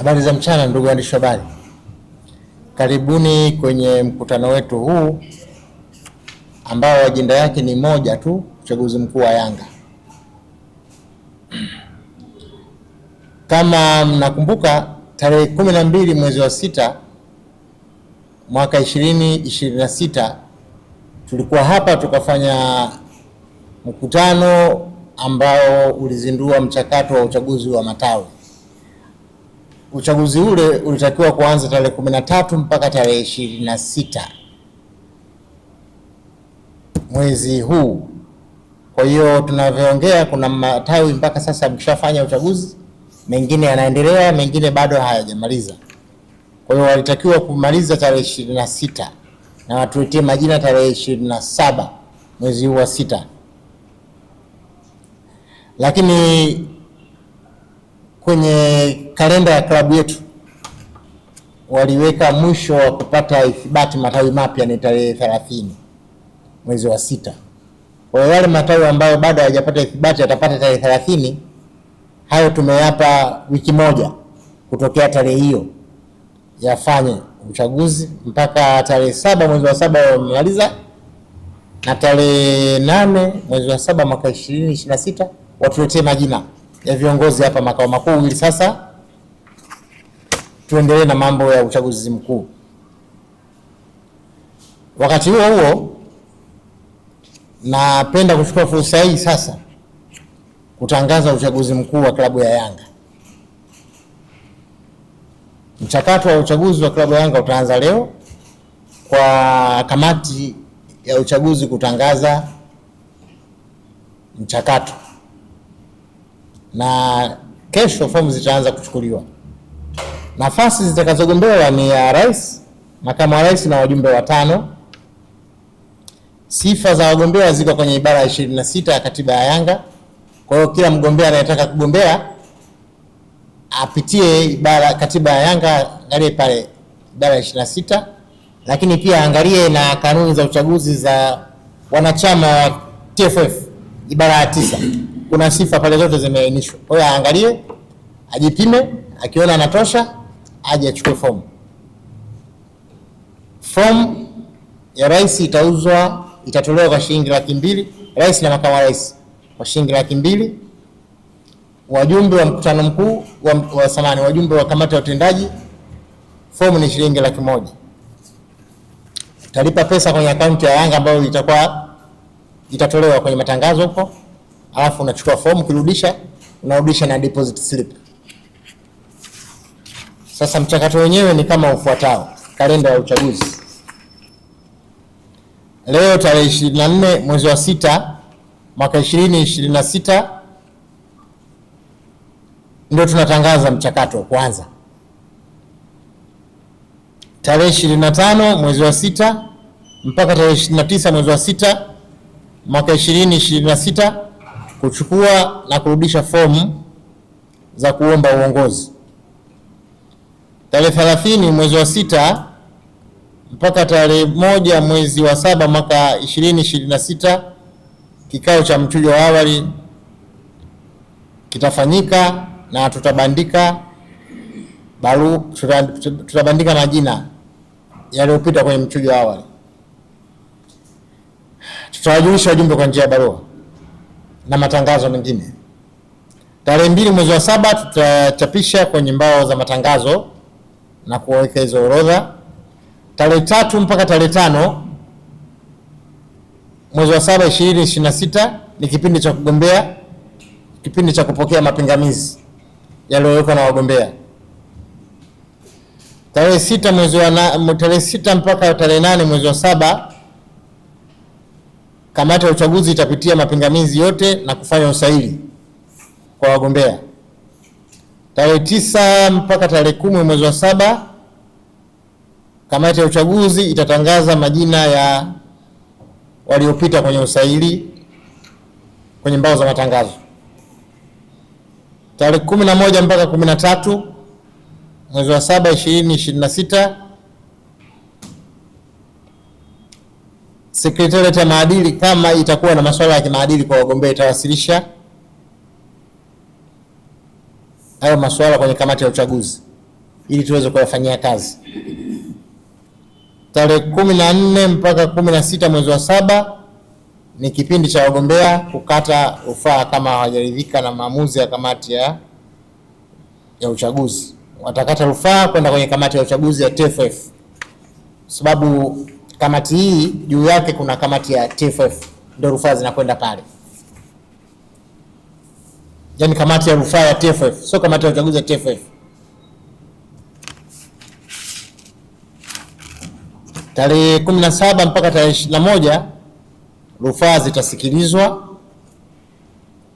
Habari za mchana ndugu waandishi habari. Karibuni kwenye mkutano wetu huu ambao ajenda yake ni moja tu, uchaguzi mkuu wa Yanga. Kama mnakumbuka, tarehe 12 mwezi wa 6 mwaka 2026 tulikuwa hapa tukafanya mkutano ambao ulizindua mchakato wa uchaguzi wa matawi. Uchaguzi ule ulitakiwa kuanza tarehe 13 mpaka tarehe 26 mwezi huu. Kwa hiyo tunavyoongea, kuna matawi mpaka sasa mkishafanya uchaguzi, mengine yanaendelea, mengine bado hayajamaliza. Kwa hiyo walitakiwa kumaliza tarehe 26 na watuletee majina tarehe 27 mwezi huu wa 6. Lakini kwenye kalenda ya klabu yetu waliweka mwisho wa kupata ithibati matawi mapya ni tarehe 30 mwezi wa 6. Kwa hiyo wale matawi ambayo bado hayajapata ithibati yatapata tarehe 30. Hayo tumeyapa wiki moja kutokea tarehe hiyo yafanye uchaguzi mpaka tarehe 7 mwezi wa 7 wamemaliza, na tarehe 8 mwezi wa 7 mwaka 2026 watuletee majina ya viongozi hapa makao makuu, ili sasa tuendelee na mambo ya uchaguzi mkuu. Wakati huo huo, napenda kuchukua fursa hii sasa kutangaza uchaguzi mkuu wa klabu ya Yanga. Mchakato wa uchaguzi wa klabu ya Yanga utaanza leo kwa kamati ya uchaguzi kutangaza mchakato, na kesho fomu zitaanza kuchukuliwa. Nafasi zitakazogombewa ni ya rais, makamu wa rais na wajumbe watano. Sifa za wagombea ziko kwenye ibara ya 26 ya katiba ya Yanga. Kwa hiyo kila mgombea anayetaka kugombea apitie ibara katiba ya Yanga, angalie pale ibara ya 26, lakini pia angalie na kanuni za uchaguzi za wanachama wa TFF ibara ya 9. Kuna sifa pale zote zimeainishwa. Kwa hiyo aangalie, ajipime, akiona anatosha aje achukue fomu. Fomu ya rais itatolewa kwa shilingi 200,000, rais na makamu wa rais kwa shilingi 200,000. Wajumbe wa mkutano mkuu wajumbe wa kamati ya utendaji, fomu ni shilingi 100,000. Utalipa pesa kwenye akaunti ya Yanga ambayo itatolewa kwenye matangazo huko, alafu unachukua fomu, unarudisha na deposit slip. Sasa mchakato wenyewe ni kama ufuatao. Kalenda ya uchaguzi. Leo tarehe 24 mwezi wa 6 mwaka 2026 ndio tunatangaza mchakato wa kwanza. Tarehe 25 mwezi wa 6 mpaka tarehe 29 mwezi wa 6 mwaka 2026 kuchukua na kurudisha fomu za kuomba uongozi. Tarehe 30 mwezi wa 6 mpaka tarehe 1 mwezi wa 7 mwaka 2026 kikao cha mchujo wa awali kitafanyika na tutabandika majina yaliyopita kwenye mchujo wa awali. Tutawajulisha wajumbe kwa njia ya barua na matangazo mengine. Tarehe 2 mwezi wa 7 tutachapisha kwenye mbao za matangazo na kuweka hizo orodha. Tarehe 3 mpaka tarehe 5 mwezi wa 7 2026 ni kipindi cha kugombea, kipindi cha kupokea mapingamizi yaliyowekwa na wagombea. Tarehe 6 mpaka tarehe 8 mwezi wa 7 kamati ya uchaguzi itapitia mapingamizi yote na kufanya usaili kwa wagombea. Tarehe 9 mpaka tarehe 10 mwezi wa 7 kamati ya uchaguzi itatangaza majina ya waliopita kwenye usaili kwenye mbao za matangazo. Tarehe 11 mpaka 13 mwezi wa 7 2026 Sekretarieti ya maadili, kama itakuwa na masuala ya kimaadili kwa wagombea, itawasilisha hayo masuala kwenye kamati ya uchaguzi. ili tuweze kuyafanyia kazi. Tarehe 14 mpaka 16 mwezi wa 7 ni kipindi cha wagombea kukata rufaa kama hawajaridhika na maamuzi ya kamati ya uchaguzi. Watakata rufaa kwenda kwenye kamati ya uchaguzi ya TFF, sababu kamati hii juu yake kuna kamati ya TFF, ndio rufaa zinakwenda pale. Yaani kamati ya rufaa ya TFF, sio kamati ya uchaguzi ya TFF. Tarehe 17 mpaka tarehe 21 rufaa zitasikilizwa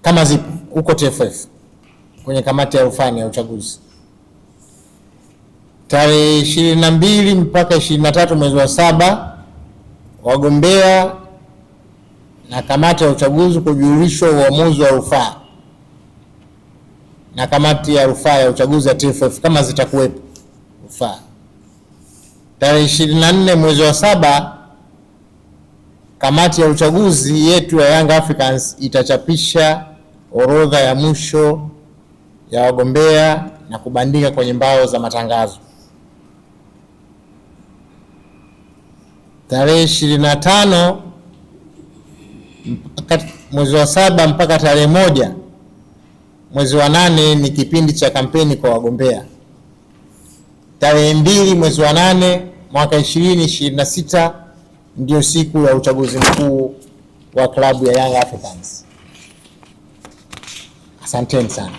kama zipo huko TFF kwenye kamati ya rufaa ya uchaguzi. Tarehe 22 mpaka 23 mwezi wa 7 wagombea na kamati ya uchaguzi kujulishwa uamuzi wa rufaa na kamati ya rufaa ya uchaguzi ya TFF kama zitakuwepo rufaa. Tarehe 24 mwezi wa 7 kamati ya uchaguzi yetu ya Young Africans itachapisha orodha ya mwisho ya wagombea na kubandika kwenye mbao za matangazo. Tarehe 25 mwezi wa 7 mpaka tarehe 1 mwezi wa 8 ni kipindi cha kampeni kwa wagombea. Tarehe 2 mwezi wa 8 mwaka 2026 ndio siku ya uchaguzi mkuu wa klabu ya Young Africans. Asanteni sana.